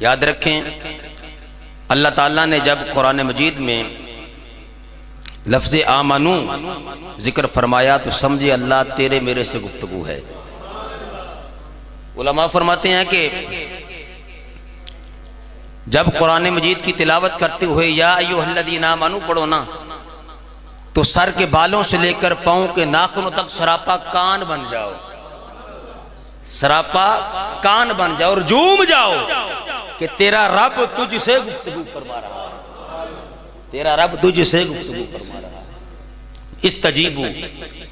یاد رکھیں اللہ تعالیٰ نے جب قرآن مجید میں لفظ آمنو ذکر فرمایا تو سمجھے اللہ تیرے میرے سے گفتگو ہے۔ علماء فرماتے ہیں کہ جب قرآن مجید کی تلاوت کرتے ہوئے یا ایھا الذین آمنو پڑھو نا تو سر کے بالوں سے لے کر پاؤں کے ناخنوں تک سراپا کان بن جاؤ، سراپا کان بن جاؤ اور جھوم جاؤ کہ تیرا رب تجھ سے گفتگو فرما رہا ہے، تیرا رب تجھ سے گفتگو فرما رہا ہے۔ استجیبوا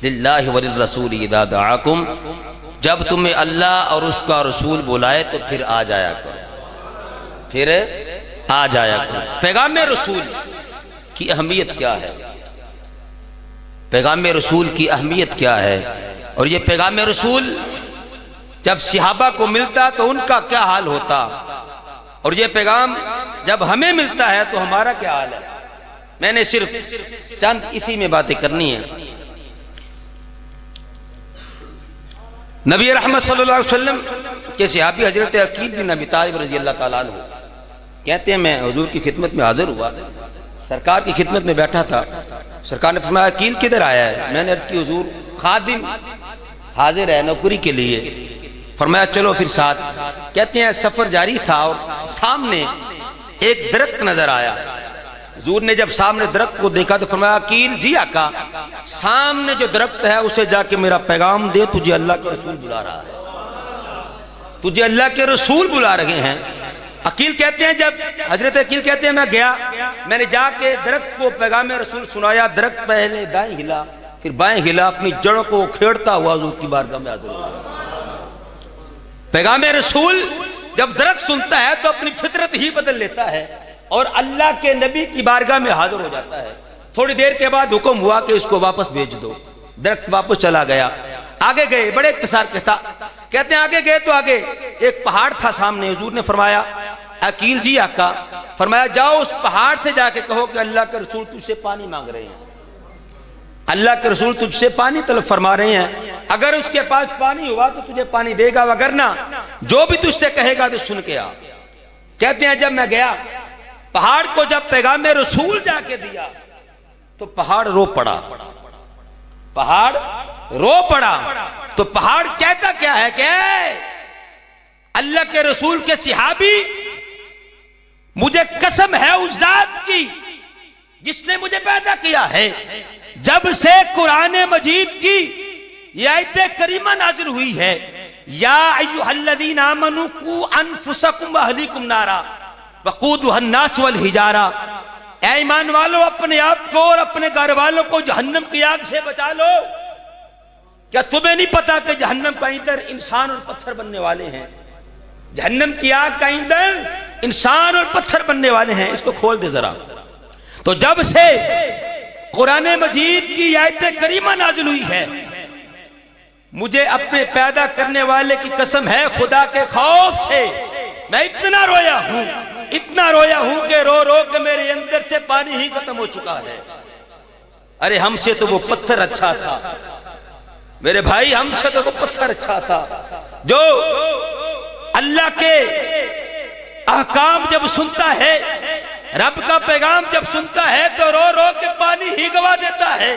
للہ وللرسول اذا دعاکم، جب تمہیں اللہ اور اس کا رسول بلائے تو پھر آ جایا کرو، پھر آ جایا کرو۔ پیغام رسول کی اہمیت کیا ہے؟ پیغام رسول کی اہمیت کیا ہے؟ اور یہ پیغام رسول جب صحابہ کو ملتا تو ان کا کیا حال ہوتا، اور یہ پیغام جب ہمیں ملتا ہے تو ہمارا کیا حال ہے؟ میں نے صرف چند اسی میں باتیں کرنی ہیں۔ نبی رحمت صلی اللہ علیہ وسلم کے صحابی حضرت عقیل بن ابی طالب رضی اللہ تعالیٰ عنہ کہتے ہیں میں حضور کی خدمت میں حاضر ہوا، سرکار کی خدمت میں بیٹھا تھا، سرکار نے فرمایا عقیل کدھر آیا ہے؟ میں نے عرض کی حضور خادم حاضر ہے نوکری کے لیے۔ فرمایا چلو پھر ساتھ۔ کہتے ہیں سفر جاری تھا اور سامنے ایک درخت نظر آیا، حضور نے جب سامنے درخت کو دیکھا تو فرمایا عقیل جی آقا سامنے جو درخت ہے اسے جا کے میرا پیغام دے، تجھے اللہ کے رسول بلا رہا ہے، تجھے اللہ کے رسول بلا رہے ہیں۔ عقیل کہتے ہیں جب حضرت عقیل کہتے ہیں میں گیا، میں نے جا کے درخت کو پیغام رسول سنایا، درخت پہلے دائیں ہلا پھر بائیں ہلا، اپنی جڑوں کو کھیڑتا ہوا حضور کی بارگاہ میں حاضر ہوا۔ پیغام رسول جب درخت سنتا ہے تو اپنی فطرت ہی بدل لیتا ہے اور اللہ کے نبی کی بارگاہ میں حاضر ہو جاتا ہے۔ تھوڑی دیر کے بعد حکم ہوا کہ اس کو واپس بھیج دو، درخت واپس چلا گیا۔ آگے گئے، بڑے اختصار کے ساتھ کہتے ہیں آگے گئے تو آگے ایک پہاڑ تھا سامنے، حضور نے فرمایا عقیل جی آقا، فرمایا جاؤ اس پہاڑ سے جا کے کہو کہ اللہ کے رسول تجھ سے پانی مانگ رہے ہیں، اللہ کے رسول تجھ سے پانی طلب فرما رہے ہیں، اگر اس کے پاس پانی ہوا تو تجھے پانی دے گا، وگرنہ جو بھی تجھ سے کہے گا تو سن کے آ۔ کہتے ہیں جب میں گیا پہاڑ کو جب پیغام رسول جا کے دیا تو پہاڑ رو پڑا، پہاڑ رو پڑا تو پہاڑ کہتا کیا ہے کہ اللہ کے رسول کے صحابی مجھے قسم ہے اس ذات کی جس نے مجھے پیدا کیا ہے، جب سے قرآن مجید کی یہ آیت کریمہ نازل ہوئی ہے یا ایھا الذین آمنوا قوا انفسکم واہلیکم نارا وقودھا الناس والحجارہ، اے ایمان والو اپنے آپ کو اور اپنے گھر والوں کو جہنم کی آگ سے بچا لو۔ کیا تمہیں نہیں پتا کہ جہنم کا ایندھن انسان اور پتھر بننے والے ہیں؟ جہنم کی آگ کا ایندھن انسان اور پتھر بننے والے ہیں، اس کو کھول دے ذرا۔ تو جب سے قرآن مجید کی آیت کریمہ نازل ہوئی ہے مجھے اپنے پیدا کرنے والے کی قسم ہے خدا کے خوف سے میں اتنا رویا ہوں کہ رو رو کے میرے اندر سے پانی ہی ختم ہو چکا ہے۔ ارے ہم سے تو وہ پتھر اچھا تھا میرے بھائی، ہم سے تو وہ پتھر اچھا تھا جو اللہ کے احکام جب سنتا ہے، رب کا پیغام جب سنتا ہے تو رو رو کے پانی ہی گوا دیتا ہے۔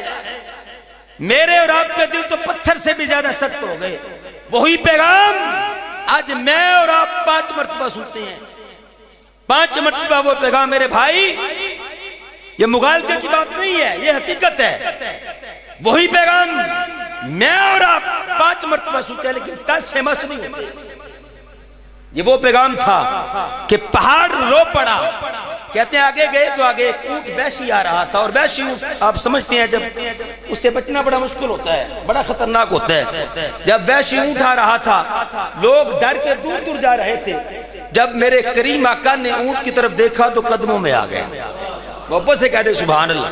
میرے اور آپ کے دل تو پتھر سے بھی زیادہ سخت ہو گئے۔ وہی پیغام آج میں اور آپ 5 مرتبہ سنتے ہیں، 5 مرتبہ وہ پیغام میرے بھائی، یہ مغالطے کی بات نہیں ہے، یہ حقیقت ہے۔ وہی پیغام میں اور آپ 5 مرتبہ سنتے ہیں لیکن ٹچ سے مس نہیں ہوتے۔ یہ وہ پیغام تھا کہ پہاڑ رو پڑا۔ کہتے ہیں آگے گئے تو آگے ایک اونٹ وحشی آ رہا تھا، اور وحشی اونٹ آپ سمجھتے ہیں جب اس سے بچنا بڑا مشکل ہوتا ہے، بڑا خطرناک ہوتا ہے۔ جب وحشی اونٹ آ رہا تھا لوگ ڈر کے دور دور جا رہے تھے، جب میرے کریم آقا نے اونٹ کی طرف دیکھا تو قدموں میں آ گیا۔ واپس سے کہہ دے سبحان اللہ،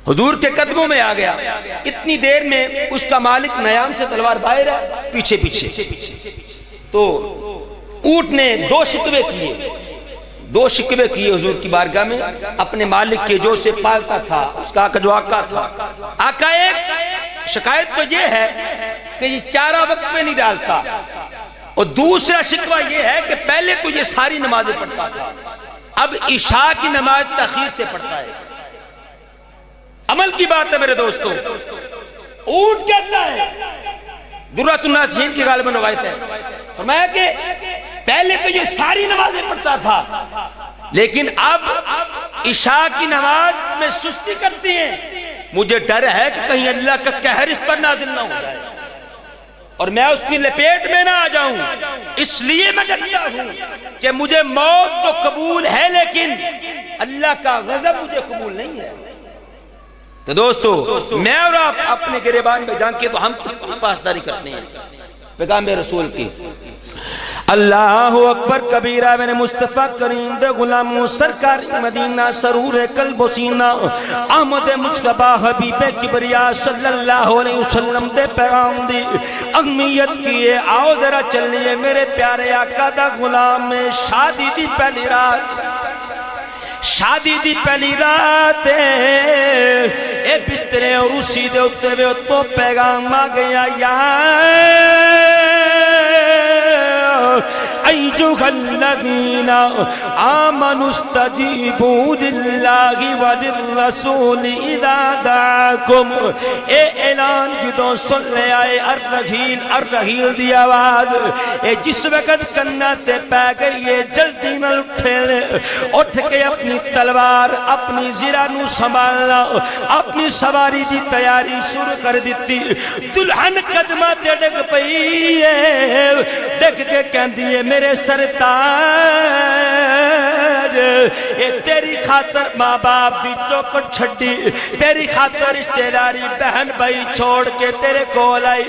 حضور کے قدموں میں آ گیا۔ اتنی دیر میں اس کا مالک نیام سے تلوار باہر ہے پیچھے پیچھے، تو اونٹ نے 2 شکوے کیے حضور کی بارگاہ میں اپنے مالک کے جو اسے پالتا تھا، اس کا جو آقا تھا۔ آقا ایک شکایت تو یہ ہے کہ یہ چارہ وقت میں نہیں ڈالتا، اور دوسرا شکوہ یہ ہے کہ پہلے تو یہ ساری نمازیں پڑھتا تھا، اب عشاء کی نماز تاخیر سے پڑھتا ہے۔ عمل کی بات ہے میرے دوستوں، اونٹ کہتا ہے، درۃ الناصحین کی غالباً روایت ہے، فرمایا کہ پہلے تو یہ ساری نمازیں پڑھتا تھا لیکن اب عشاء کی نماز میں سستی کرتی ہیں، مجھے ڈر ہے کہ کہیں اللہ کا قہر اس پر نازل نہ ہو جائے اور میں اس کی لپیٹ میں نہ آ جاؤں، اس لیے میں ڈرتا ہوں کہ مجھے موت تو قبول ہے لیکن اللہ کا غضب مجھے قبول نہیں ہے۔ تو دوستو میں اور آپ اپنے گریبان میں جان کے تو ہم کس کی پاسداری کرتے ہیں؟ پیغام رسول کی۔ اللہ اکبر کبیرہ، میں نے مصطفیٰ کریم دے غلام سرکار مدینہ سرور قلب و سینہ احمد مجتبیٰ حبیب کبریا صلی اللہ علیہ وسلم دے پیغام دی اہمیت کیے۔ آؤ ذرا چلیے میرے پیارے آقا دا غلام میں شادی دی پہلی رات، شادی دی پہلی رات اے بسترے اور اسی دے اتے وے تو پیغام آ گیا، یا ایھا الذین آمنوا استجیبوا للہ وللرسول اذا دعاکم۔ اے اعلان جدوں سن لے آئے الرحیل دی آواز، اے جس وقت کنہ تے پہ گئی ہے جلدی نہ اٹھ کے اپنی تلوار اپنی زرہ نو سنبھالنا، اپنی سواری دی تیاری شروع کر دیتی۔ دلہن قدمہ تے ڈگ پئی ہے، ڈگ کے کہندی ہے میرے سرتاج، اے تیری خاطر ماں باپ دی چوکٹ چھڑی، تیری خاطر رشتہ داری بہن بھائی چھوڑ کے تیرے کول آئی،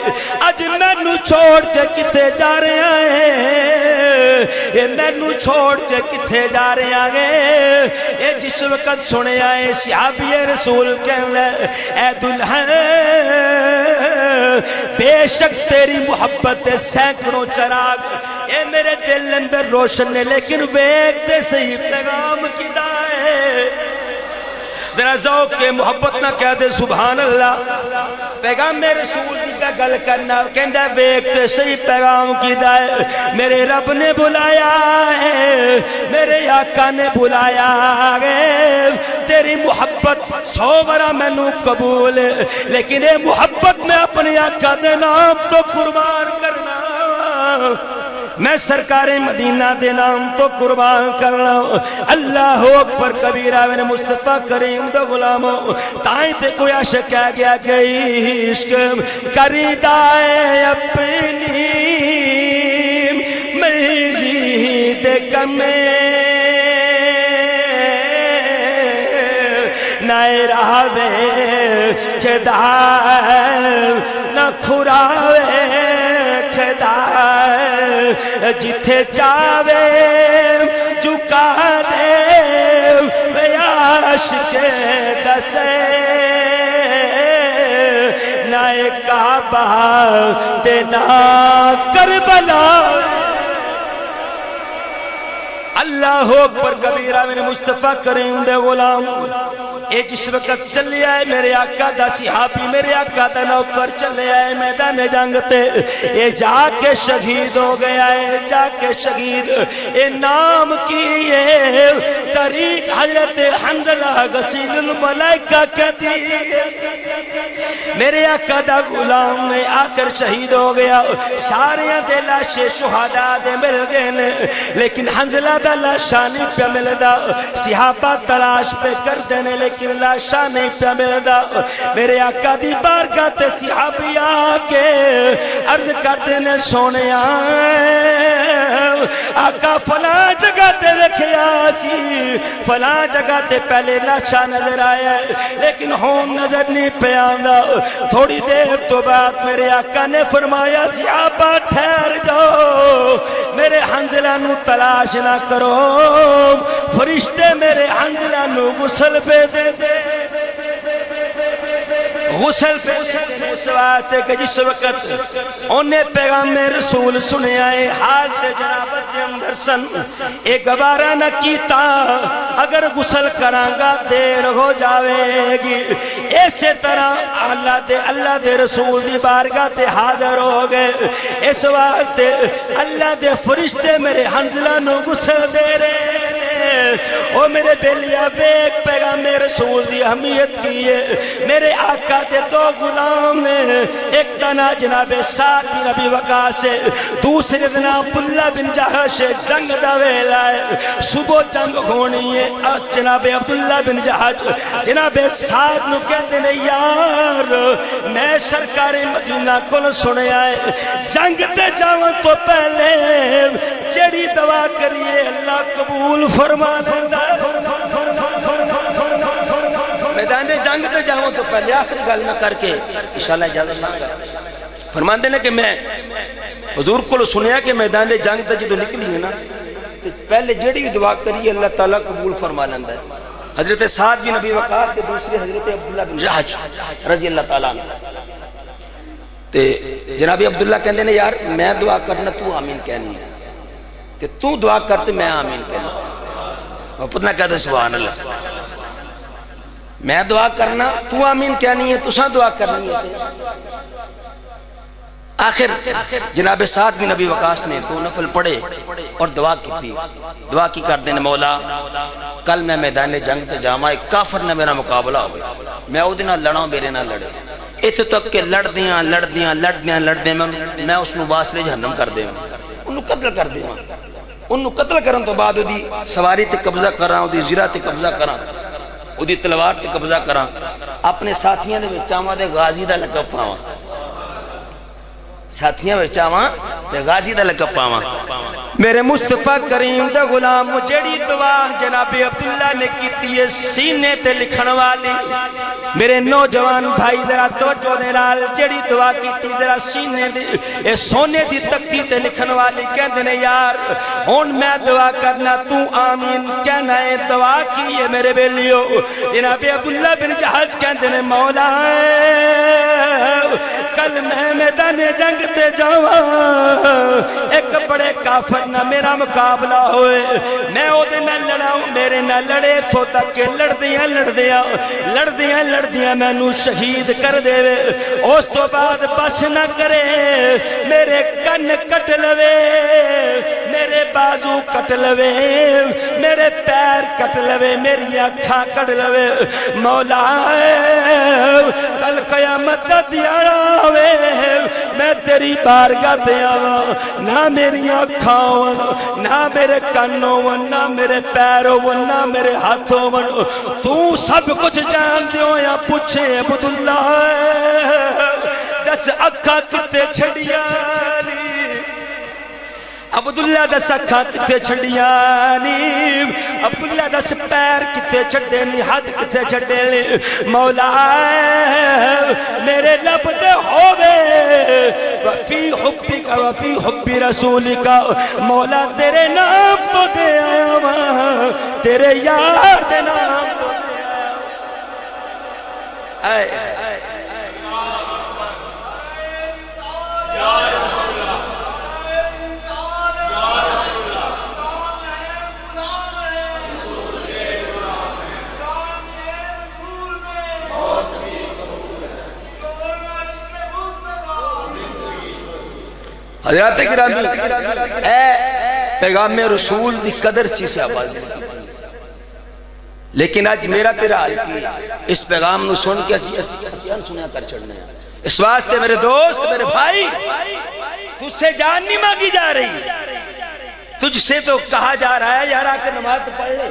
اج مینوں چھوڑ کے کتے جا رہے ہیں؟ اے مینوں چھوڑ کے کتے جا رہے ہیں؟ اے جس وقت سنے آئے صحابی رسول کہنے اے دلہن بے شک تیری محبت سینکڑوں چراغ اے میرے دل اندر روشن ہے، لیکن ویکھتے صحیح پیغام کدا ہے؟ ذرا ذوق کے محبت نہ کہہ دے سبحان اللہ۔ پیغام میرے رسول کی کا گل کرنا کہندا ویکھتے صحیح پیغام کدا ہے؟ میرے رب نے بلایا ہے، میرے آقا نے بلایا ہے، تیری محبت 100 برا مینوں قبول ہے، لیکن یہ محبت میں اپنے آقا دے نام تو قربان کرنا، میں سرکار مدینہ دے نام تو قربان کرنا۔ اللہ اکبر کبیرہ، میں نے مصطفیٰ کریم دے غلاموں تائیں تے کوئی عاشق کہہ گیا کہ عشق کریدا ہے اپنی مرضی دے کمے، نہ راوے کھدا نہ کھراوے کھدا، جتھے چاہوے چکا دے عاشق دسے، نہ کعبہ تے نہ کربلا۔ اللہ اکبر کبیرہ، میں نے مصطفیٰ کریم دے غلام اے جس وقت چلے آئے میرے آقا دا صحابی، میرے آقا دا نوکر چلے آئے میدان جنگ تے، اے جا کے شہید ہو گیا ہے، جا کے شہید۔ اے نام کی ہے طریق حضرت حنظلہ غسیل الملائکہ کہتی ہے، میرے آقا دا غلام نے آ کر شہید ہو گیا۔ سارے دے لاشے شہداء دے مل گئے، لیکن حنظلہ دا لاشا نہیں پہ ملدا، صحابہ تلاش پہ کر دینے لیکن لاشا نہیں پہ ملدا۔ میرے آقا دی بارگاہ تے صحابی آکے عرض کر دینے سونے آقا فلاں جگہ تے رکھیا سی، فلاں جگہ تے پہلے لاشا نظر آیا لیکن ہون نظر نہیں پہ آندا۔ تھوڑی دیر تو بعد میرے آقا نے فرمایا صحابہ ٹھہر جاؤ، میرے حنظلہ نو تلاش نہ کرو، فرشتے میرے حنظلہ نو غسل پہ دے دے۔ غسل پہ اس واسطے کہ جس وقت انہیں پیغام رسول سنے آئے حالت جنابت دے اندر سن ایک بارہ نہ کیتا اگر غسل کرانگا دیر ہو جاوے گی ایسے طرح اللہ دے رسول دی بارگاہ تے حاضر ہو گئے اس واسطے اللہ دے فرشتے میرے حنزلہ نو غسل دے رہے او میرے بیلیا بیک پیغام رسول دی اہمیت کی ہے میرے آقا دے دو غلام نے ایک دنا جناب سعد بن ابی وقاص سے دوسرے دنا عبداللہ بن جہش جنگ دا ویلا ہے صبح جنگ ہونی ہے جناب عبداللہ بن جہش جناب سعد نو کہتے ہیں یار میں سرکار مدینہ کو سنے آئے جنگ تے جاون تو پہلے جڑی دعا کریے اللہ قبول فرما دیتا ہے میدان جنگ تے جاؤں تو پہلے آخری گل نہ کر کے انشاءاللہ اجازت مانگا فرمان دینے کہ میں حضور کو سنیا کہ میدان جنگ تے جدو نکلی ہے نا پہلے جڑی دعا کریے اللہ تعالیٰ قبول فرما لیتا ہے حضرت سعد بن ابی وقاص سے دوسری حضرت عبداللہ بن جہش رضی اللہ تعالیٰ عنہ جناب عبداللہ کہندے نے یار میں دعا کرنا تو آمین کہنی ہے کہ تو دعا کرتے میں آمین کہنا پتنا کہتا سبحان اللہ میں دعا کرنا تو آمین کہنی ہے تو ساں دعا کرنی ہے آخر جناب سعد بن ابی وقاص نے دو نفل پڑھے اور دعا کی تھی دعا کی کر دینے مولا کل میں میدان جنگ تے جاما ایک کافر نے میرا مقابلہ ہوئے میں او دنہ لڑاؤں میرے نہ لڑے اتنے تک کہ لڑ دیاں میں اس نو باسلے جہنم کر دے انہوں قتل کر دے انہوں قتل کرن تو بعد دی سواری تے قبضہ کراں دی زرہ تے قبضہ کراں دی تلوار تے قبضہ کراں اپنے ساتھیاں دے بچاواں دے غازی دا لقب پاواں ساتھیاں بچاواں تے غازی دا لقب پاواں میرے مصطفیٰ کریم دا غلام جڑی دعا جناب عبداللہ نے کیتی ہے سینے تے لکھن والی میرے نوجوان بھائی ذرا توجہ دے نال جڑی دعا کیتی ذرا سینے دے اے سونے دی تکتی تے لکھن والی کہندے نے یار ہن میں دعا کرنا تو آمین کہنا ہے دعا کی ہے میرے بیلیو جناب عبداللہ بن جہش کہندے نے مولا کل میں میدان جنگ تے جاواں ایک بڑے کافر نہ میرا مقابلہ ہوئے میں او دے نہ لڑاؤں میرے نہ لڑے سو تک کہ لڑدیاں میں نو شہید کر دے اس تو بعد بس نہ کرے میرے کن کٹ لوے میرے بازو کٹ لوے میرے پیر کٹ لوے میری آنکھاں کٹ لوے مولا کل قیامت دا دیانا ہوئے میں تیری بارگاہ تے آواں نہ میری آنکھاں نہ میرے کانوں نہ میرے پیروں نہ میرے ہاتھوں تو سب کچھ جان دیو یا پوچھے عبداللہ دس اکھا کتے چھڑیانی عبداللہ دس اکھا کتے چھڑیانی عبداللہ دس پیر کتے چھڑے نہیں ہاتھ کتے چھڑے نہیں مولا میرے لب دے ہوئے وفی حبی کا وفی حبی رسولی کا مولا تیرے نام تو دے آیا ماں تیرے یار دے نام تو دے آیا حضرات گرامی اے پیغام رسول دی قدر سی سے آواز لیکن آج میرا تیرا حال کی اس پیغام نو سن کے اسی سنیا کر چڑھنے ہیں اس واسطے میرے دوست میرے بھائی تجھ سے جان نہیں مانگی جا رہی تجھ سے تو کہا جا رہا ہے یار آ کر نماز تو پڑھ لے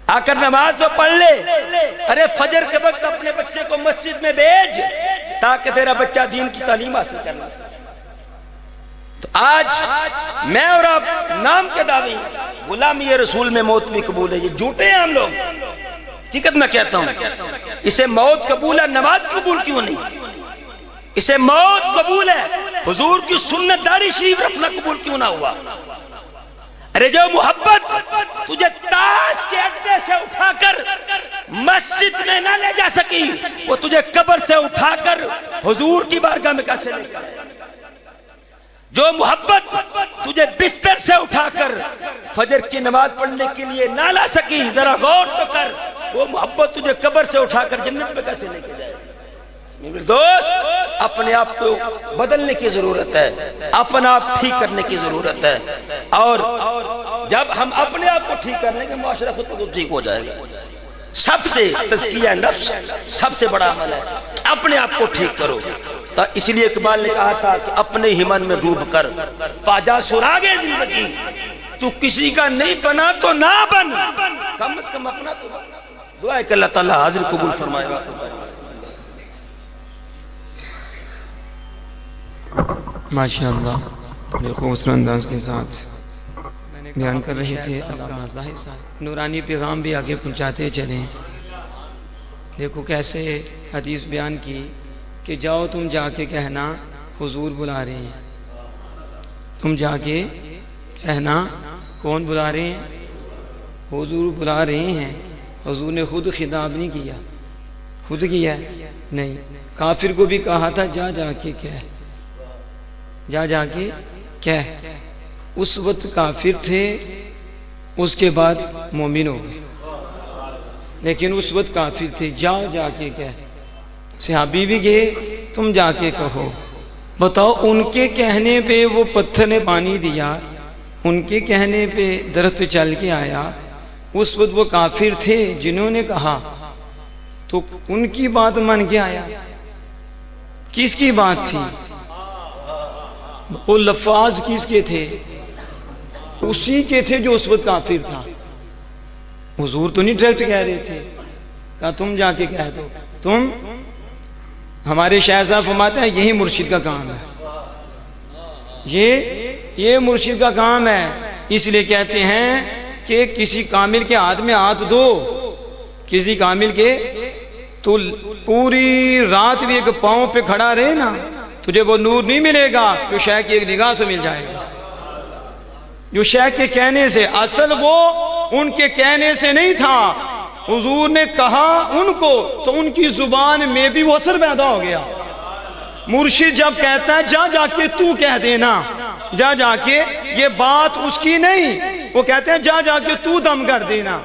آ کر نماز تو پڑھ لے ارے فجر کے وقت اپنے بچے کو مسجد میں بھیج تاکہ تیرا بچہ دین کی تعلیم حاصل کرنا تو آج میں اور آپ نام کے دعوی غلامی رسول میں موت بھی قبول ہے یہ جھوٹے ہیں ہم لوگ حقیقت میں کہتا ہوں اسے موت قبول ہے نماز قبول کیوں نہیں اسے موت قبول ہے حضور کی سنت داڑھی شریف رکھنا قبول کیوں نہ ہوا ارے جو محبت تجھے تاش کے اڈے سے اٹھا کر مسجد میں نہ لے جا سکی، وہ تجھے قبر سے اٹھا کر حضور کی بارگاہ میں کیسے لے جا سکی؟ جو محبت تجھے بستر سے اٹھا کر فجر کی نماز پڑھنے کے لیے نہ لا سکی، ذرا غور تو کر، وہ محبت تجھے قبر سے اٹھا کر جنت میں کیسے لے کے جائے؟ میرے دوست، اپنے آپ کو بدلنے کی ضرورت ہے، اپنا آپ ٹھیک کرنے کی ضرورت ہے، اور جب ہم اپنے آپ کو ٹھیک کر لیں گے معاشرہ خود بخود ٹھیک ہو جائے گا۔ سب سے تزکیہ نفس سب سے بڑا عمل ہے، اپنے آپ کو ٹھیک کرو۔ تو اس لیے اقبال نے کہا تھا کہ اپنے ہی من میں ڈوب کر پاجا سراغے زندگی، تو کسی کا نہیں بنا تو نہ بن، کم از کم اپنا تو بن۔ دعا ہے کہ اللہ تعالیٰ حاضر قبول فرمائے گا۔ ماشاءاللہ بڑے خوبصورت انداز کے ساتھ بیان کر رہے تھے علامہ ظاہر صاحب، نورانی پیغام بھی آگے پہنچاتے چلیں۔ دیکھو کیسے حدیث بیان کی کہ جاؤ تم جا کے کہنا حضور بلا رہے ہیں، تم جا کے کہنا کون بلا رہے ہیں؟ حضور بلا رہے ہیں۔ حضور نے خود خطاب نہیں کیا، خود کیا نہیں، کافر کو بھی کہا تھا جا جا کے کہہ، جا جا کے کہہ۔ اس وقت کافر تھے، اس کے بعد مومن ہو گئے، لیکن اس وقت کافر تھے، جا جا کے کہہ۔ صحابی بھی گئے، تم جا کے کہو۔ بتاؤ ان کے کہنے پہ وہ پتھر نے پانی دیا، ان کے کہنے پہ درخت چل کے آیا۔ اس وقت وہ کافر تھے جنہوں نے کہا، تو ان کی بات مان کے آیا۔ کس کی بات تھی؟ وہ لفاظ کس کے تھے؟ اسی کے تھے جو اس وقت کافر تھا۔ حضور تو نہیں ڈائریکٹ کہہ رہے تھے، کہا تم جا کے کہہ دو۔ تم، ہمارے شیخ صاحب فرماتے ہیں یہی مرشد کا کام ہے، یہ مرشد کا کام ہے۔ اس لیے کہتے ہیں کہ کسی کامل کے ہاتھ میں ہاتھ دو، کسی کامل کے، تو پوری رات بھی ایک پاؤں پہ کھڑا رہے نا، تجھے وہ نور نہیں ملے گا جو شیخ کی ایک نگاہ سے مل جائے گا، جو شیخ کے کہنے سے۔ اصل وہ ان کے کہنے سے نہیں تھا، حضور نے کہا ان کو تو ان کی زبان میں بھی وہ اثر پیدا ہو گیا۔ مرشد جب کہتا ہے جا جا کے تو کہہ دینا، جا جا کے، یہ بات اس کی نہیں، وہ کہتے ہیں جا جا کے تو دم کر دینا،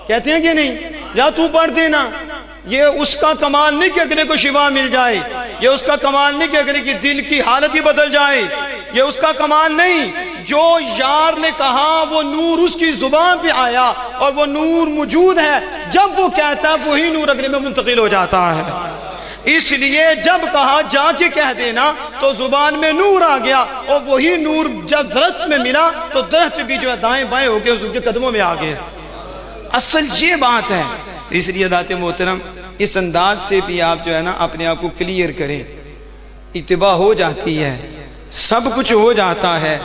کہتے ہیں کہ نہیں، جا تو پڑھ دینا۔ یہ اس کا کمال نہیں کہ اگلے کو شفا مل جائے، یہ اس کا کمال نہیں کہ اگلے کی دل کی حالت ہی بدل جائے، یہ اس کا کمال نہیں۔ جو یار نے کہا وہ نور اس کی زبان پہ آیا، اور وہ نور موجود ہے، جب وہ کہتا ہے وہی نور اگلے میں منتقل ہو جاتا ہے۔ اس لیے جب کہا جا کے کہہ دینا تو زبان میں نور آ گیا، اور وہی نور جب درخت میں ملا تو درخت بھی جو ہے دائیں بائیں ہو کے حضور کے قدموں میں آ گئے۔ اصل یہ بات ہے۔ اس لیے حضرات محترم، اس انداز سے بھی آپ جو ہے نا اپنے آپ کو کلیئر کریں۔ اتباع ہو جاتی ہے، سب کچھ ہو جاتا ہے،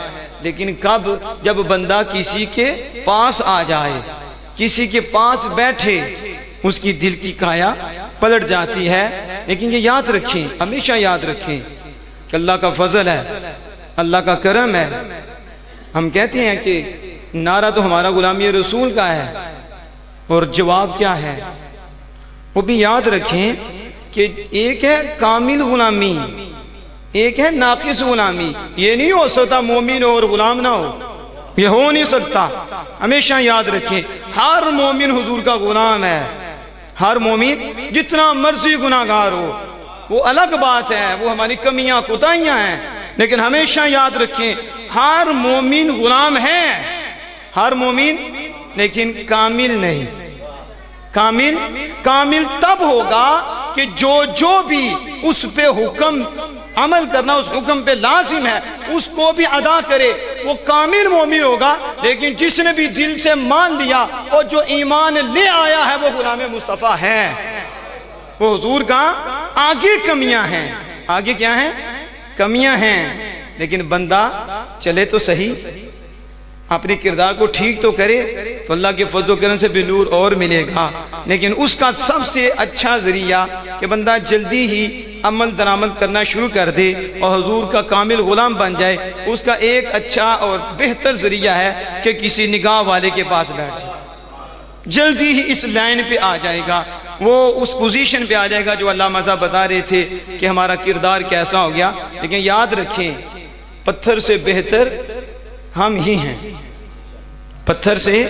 لیکن کب؟ جب بندہ کسی کے پاس آ جائے، کسی کے پاس بیٹھے، اس کی دل کی کایا پلٹ جاتی ہے۔ لیکن یہ یاد رکھیں، ہمیشہ یاد رکھیں کہ اللہ کا فضل ہے، اللہ کا کرم ہے۔ ہم کہتے ہیں کہ نعرہ تو ہمارا غلامی رسول کا ہے، اور جواب کیا ہے؟ وہ بھی یاد رکھیں کہ ایک ہے کامل غلامی، ایک ہے ناقص غلامی۔ یہ نہیں ہو سکتا مومن ہو اور غلام نہ ہو، یہ ہو نہیں سکتا۔ ہمیشہ یاد رکھیں ہر مومن حضور کا غلام ہے، ہر مومن جتنا مرضی گناہگار ہو، وہ الگ بات ہے، وہ ہماری کمیاں کوتاہیاں ہیں، لیکن ہمیشہ یاد رکھیں ہر مومن غلام ہے، ہر مومن، لیکن کامل نہیں۔ کامل تب ہوگا کہ جو بھی اس پہ حکم عمل کرنا، اس حکم پہ لازم ہے، اس کو بھی ادا کرے، وہ کامل مومن ہوگا۔ لیکن جس نے بھی دل سے مان لیا اور جو ایمان لے آیا ہے، وہ غلام مصطفیٰ ہے، وہ حضور کا۔ آگے کمیاں ہیں، آگے کیا ہیں؟ کمیاں ہیں، لیکن بندہ چلے تو صحیح، اپنے کردار کو ٹھیک تو کرے، تو اللہ کے فضل و کرم سے بھی نور اور ملے گا۔ لیکن اس کا سب سے اچھا ذریعہ کہ بندہ جلدی ہی عمل درآمد کرنا شروع کر دے اور حضور کا کامل غلام بن جائے، اس کا ایک اچھا اور بہتر ذریعہ ہے کہ کسی نگاہ والے کے پاس بیٹھ جائے، جلدی ہی اس لائن پہ آ جائے گا، وہ اس پوزیشن پہ آ جائے گا جو علامہ صاحب بتا رہے تھے کہ ہمارا کردار کیسا ہو گیا۔ لیکن یاد رکھیں، پتھر سے بہتر ہم ہی ہیں، پتھر سے،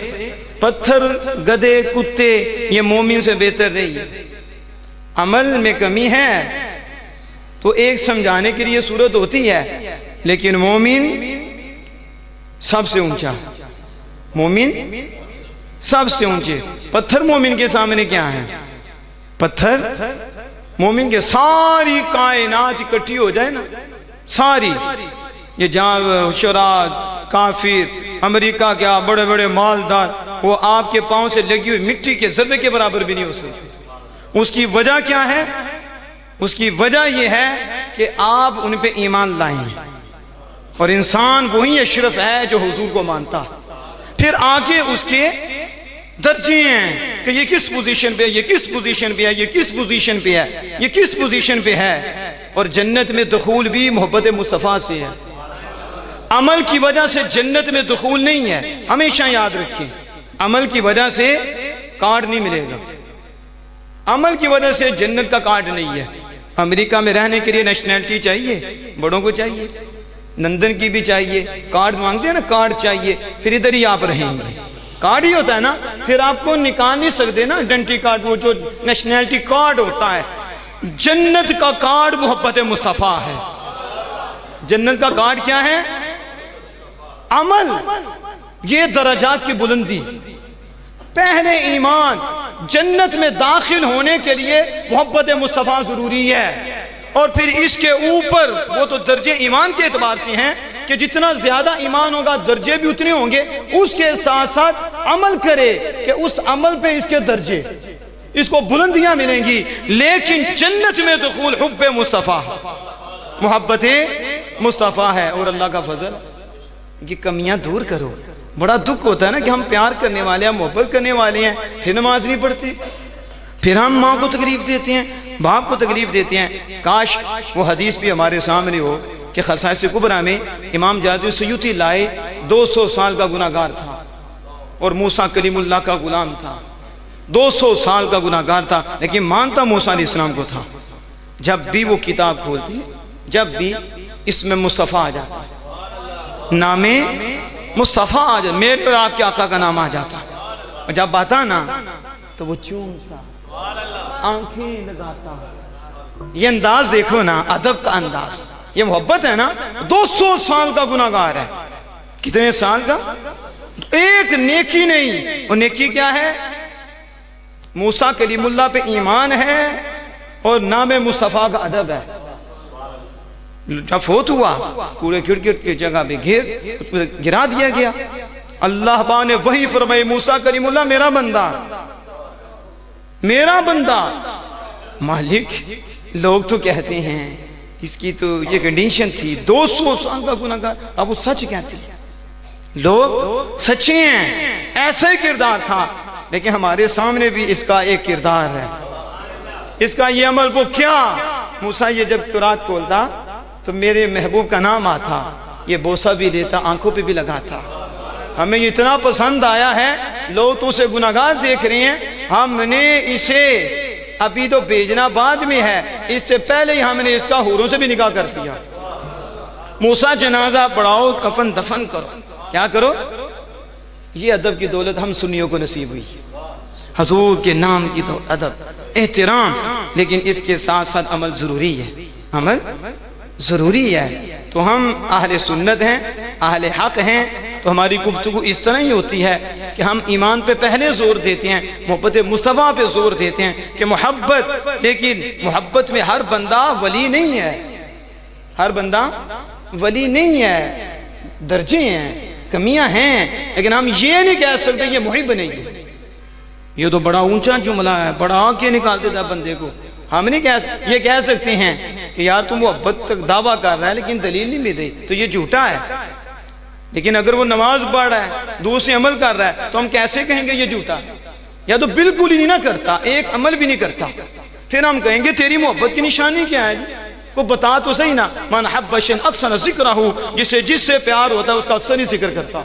پتھر، گدھے، کتے، یہ مومن سے بہتر نہیں ہے۔ عمل میں کمی ہے تو ایک سمجھانے کے لیے صورت ہوتی ہے، لیکن مومن سب سے اونچا، مومن سب سے اونچے۔ پتھر مومن کے سامنے کیا ہے؟ پتھر مومن کے ساری کائنات اکٹھی ہو جائے نا، ساری، یہ جہاں شرع، کافر، امریکہ کیا بڑے بڑے مالدار، وہ آپ کے پاؤں سے لگی ہوئی مٹی کے ذرے کے برابر بھی نہیں ہو سکتے۔ اس کی وجہ کیا ہے؟ اس کی وجہ یہ ہے کہ آپ ان پہ ایمان لائیں، اور انسان وہی اشرف ہے جو حضور کو مانتا۔ پھر آگے اس کے درجے ہیں کہ یہ کس پوزیشن پہ ہے، یہ کس پوزیشن پہ ہے، یہ کس پوزیشن پہ ہے، یہ کس پوزیشن پہ ہے۔ اور جنت میں دخول بھی محبت مصطفیٰ سے ہے۔ عمل کی وجہ سے جنت میں دخول نہیں ہے، ہمیشہ یاد رکھیں، عمل کی وجہ سے کارڈ نہیں ملے گا، عمل کی وجہ سے جنت کا کارڈ نہیں ہے۔ امریکہ میں رہنے کے لیے نیشنلٹی چاہیے، بڑوں کو چاہیے، لندن کی بھی چاہیے، کارڈ مانگتے ہیں نا، کارڈ چاہیے، پھر ادھر ہی آپ رہیں گے، کارڈ ہی ہوتا ہے نا، پھر آپ کو نکال نہیں سکتے نا آئیڈینٹی کارڈ، وہ جو نیشنلٹی کارڈ ہوتا ہے۔ جنت کا کارڈ محبت مصطفیٰ ہے۔ جنت کا کارڈ کیا ہے؟ عمل، یہ درجات کی بلندی۔ پہلے ایمان، جنت میں داخل ہونے کے لیے محبت مصطفیٰ ضروری ہے، اور پھر اس کے اوپر وہ تو درجے ایمان کے اعتبار سے ہیں کہ جتنا زیادہ ایمان ہوگا درجے بھی اتنے ہوں گے، اس کے ساتھ ساتھ عمل کرے کہ اس عمل پہ اس کے درجے، اس کو بلندیاں ملیں گی۔ لیکن جنت میں دخول حب مصطفیٰ، محبت مصطفیٰ ہے، اور اللہ کا فضل کی کمیاں دور کرو۔ بڑا دکھ ہوتا ہے نا کہ ہم پیار کرنے والے ہیں، محبت کرنے والے ہیں، پھر نماز نہیں پڑھتے، پھر ہم ماں کو تکلیف دیتے ہیں، باپ کو تکلیف دیتے ہیں۔ کاش وہ حدیث بھی ہمارے سامنے ہو کہ خصائص کبریٰ میں امام جادی سیوطی لائے، 200 سال کا گناہگار تھا اور موسیٰ کلیم اللہ کا غلام تھا، 200 سال کا گناہگار تھا، لیکن مانتا موسیٰ علیہ السلام کو تھا۔ جب بھی وہ کتاب کھولتی، جب بھی اس میں مصطفیٰ آ جاتا، نام مصطفیٰ آ جاتا، میرے اور آپ کے آقا کا نام آ جاتا، اور جب آتا نا تو وہ چومتا، آنکھیں لگاتا۔ یہ انداز دیکھو نا، ادب کا انداز، یہ محبت ہے نا۔ 200 سال کا گناہگار ہے، کتنے سال کا؟ ایک نیکی نہیں۔ اور نیکی کیا ہے؟ موسیٰ کلیم اللہ پہ ایمان ہے اور نام مصطفیٰ کا ادب ہے۔ جب فوت ہوا، کوڑے کرکٹ کی جگہ پہ اس کو گرا دیا گیا۔ اللہ با نے وہی فرمائی، موسیٰ کلیم اللہ میرا بندہ، میرا بندہ۔ مالک لوگ تو کہتے ہیں اس کی تو یہ کنڈیشن تھی، 200 سال کا گناہگار، اب وہ سچ کہتے ہیں، لوگ سچے ہیں، ایسا ہی کردار تھا۔ لیکن ہمارے سامنے بھی اس کا ایک کردار ہے، اس کا یہ عمل۔ وہ کیا؟ موسیٰ یہ جب تورات کھولتا تو میرے محبوب کا نام آتا، یہ بوسہ بھی لیتا، آنکھوں پہ بھی لگاتا۔ ہمیں یہ اتنا پسند آیا ہے، لوگ تو اسے گناہگار دیکھ رہے ہیں، ہم نے اسے ابھی تو بھیجنا بعد میں ہے، اس سے پہلے ہی ہم نے اس کا حوروں سے بھی نکاح کر دیا۔ موسیٰ جنازہ پڑھاؤ، کفن دفن کرو، کیا کرو؟ یہ ادب کی دولت ہم سنیوں کو نصیب ہوئی، حضور کے نام کی دولت، ادب، احترام۔ لیکن اس کے ساتھ ساتھ عمل ضروری ہے، عمل ضروری ہے۔ تو ہم اہل سنت ہیں، اہل حق ہیں، تو ہماری گفتگو اس طرح ہی ہوتی ہے کہ ہم ایمان پہ پہلے زور دیتے ہیں، محبت مصطفیٰ پہ زور دیتے ہیں کہ محبت، لیکن محبت میں ہر بندہ ولی نہیں ہے، ہر بندہ ولی نہیں ہے، درجے ہیں، کمیاں ہیں، لیکن ہم یہ نہیں کہہ سکتے یہ محب نہیں ہے۔ یہ تو بڑا اونچا جملہ ہے، بڑا آنکھیں نکال دیتا بندے کو۔ ہم نہیں یہ کہہ سکتے ہیں کہ یار تم محبت تک دعویٰ کر رہا ہے لیکن دلیل نہیں مل رہی، تو یہ جھوٹا ہے۔ لیکن اگر وہ نماز پڑھ رہا ہے، دوسرے عمل کر رہا ہے، تو ہم کیسے کہیں گے یہ جھوٹا؟ یا تو بالکل ہی نہیں نہ کرتا، ایک عمل بھی نہیں کرتا، پھر ہم کہیں گے تیری محبت کی نشانی کیا ہے جی؟ کو بتا تو صحیح نا. من حب شیئا اکثر ذکرہ، جسے جس سے پیار ہوتا ہے اس کا اکثر ہی ذکر کرتا.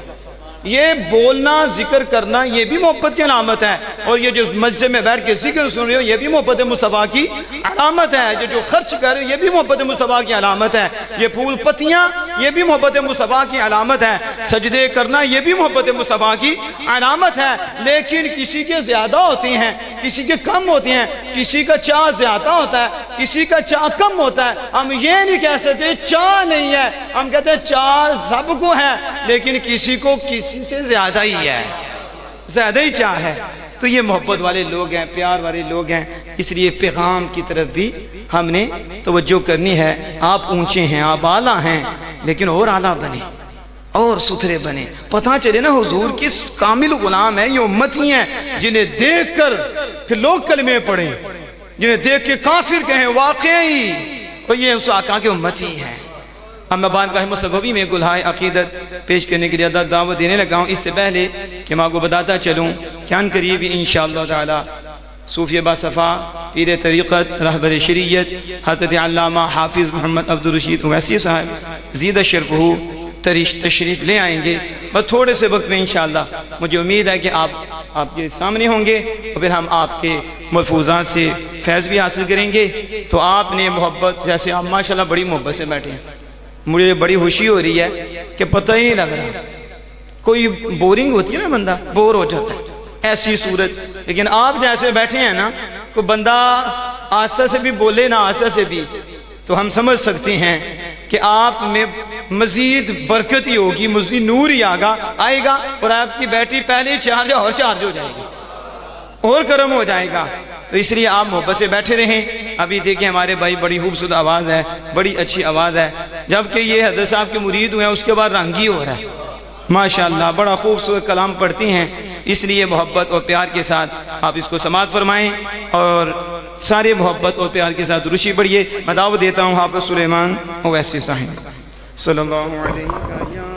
یہ بولنا ذکر کرنا یہ بھی محبت کی علامت ہے، اور یہ جو مسجد میں بیٹھ کے ذکر سن رہے ہو یہ بھی محبت مصطفیٰ کی علامت ہے. جو خرچ کر رہے ہو یہ بھی محبت مصطفیٰ کی علامت ہے. یہ پھول پتیاں یہ بھی محبت مصطفیٰ کی علامت ہے. سجدے کرنا یہ بھی محبت مصطفیٰ کی علامت ہے. لیکن کسی کے زیادہ ہوتی ہیں، کسی کے کم ہوتی ہیں. کسی کا چاہ زیادہ ہوتا ہے، کسی کا چاہ کم ہوتا ہے. ہم یہ نہیں کہہ سکتے چاہ نہیں ہے، ہم کہتے ہیں چاہ سب کو ہے، لیکن کسی کو کسی سے زیادہ ہی ہے، زیادہ ہی چاہ ہے. تو یہ محبت والے لوگ ہیں، پیار والے لوگ ہیں. اس لیے پیغام کی طرف بھی ہم نے توجہ کرنی ہے. آپ اونچے ہیں، آپ اعلیٰ ہیں، لیکن اور اعلیٰ بنے اور ستھرے بنے. پتہ چلے نا حضور کی کامل غلام ہیں، یہ امتی ہیں جنہیں دیکھ کر پھر لوگ کلمے پڑھیں، جنہیں دیکھ کے کافر کہیں واقعی تو یہ اس آقا کے امتی ہیں. اب میں بارگاہ مصطفی میں گلہائے عقیدت پیش کرنے کے لیے دعوت دینے لگا ہوں. اس سے پہلے کہ میں آپ کو بتاتا چلوں کہ ان قریب انشاءاللہ تعالی صوفی باصفا پیر طریقت رہبر شریعت حضرت علامہ حافظ محمد عبدالرشید اویسی صاحب زیدہ شرفہ تشریف لے آئیں گے. بس تھوڑے سے وقت میں انشاءاللہ مجھے امید ہے کہ آپ کے سامنے ہوں گے اور پھر ہم آپ کے ملفوظات سے فیض بھی حاصل کریں گے. تو آپ نے محبت، جیسے آپ ماشاءاللہ بڑی محبت سے بیٹھے ہیں، مجھے بڑی خوشی ہو رہی ہے کہ پتہ ہی نہیں لگ رہا. کوئی بورنگ ہوتی ہے نا، بندہ بور ہو جاتا ہے ایسی صورت. لیکن آپ جیسے بیٹھے ہیں نا، کوئی بندہ آسا سے بھی بولے نا آسا سے بھی، تو ہم سمجھ سکتے ہیں کہ آپ میں مزید برکت ہی ہوگی، مزید نور ہی آئے گا، اور آپ کی بیٹری پہلے چارج اور چارج ہو جائے گی اور کرم ہو جائے گا. تو اس لیے آپ محبت سے بیٹھے رہیں. ابھی دیکھیں ہمارے بھائی بڑی خوبصورت آواز ہے، بڑی اچھی آواز ہے. جبکہ یہ حضرت صاحب کے مرید ہوئے ہیں، اس کے بعد رنگی ہو رہا ہے ماشاءاللہ، بڑا خوبصورت کلام پڑھتی ہیں. اس لیے محبت اور پیار کے ساتھ آپ اس کو سماعت فرمائیں اور سارے محبت اور پیار کے ساتھ درود پڑھیے. میں دعوت دیتا ہوں حافظ سلیمان اویسی صاحب صلی اللہ علیہ وسلم.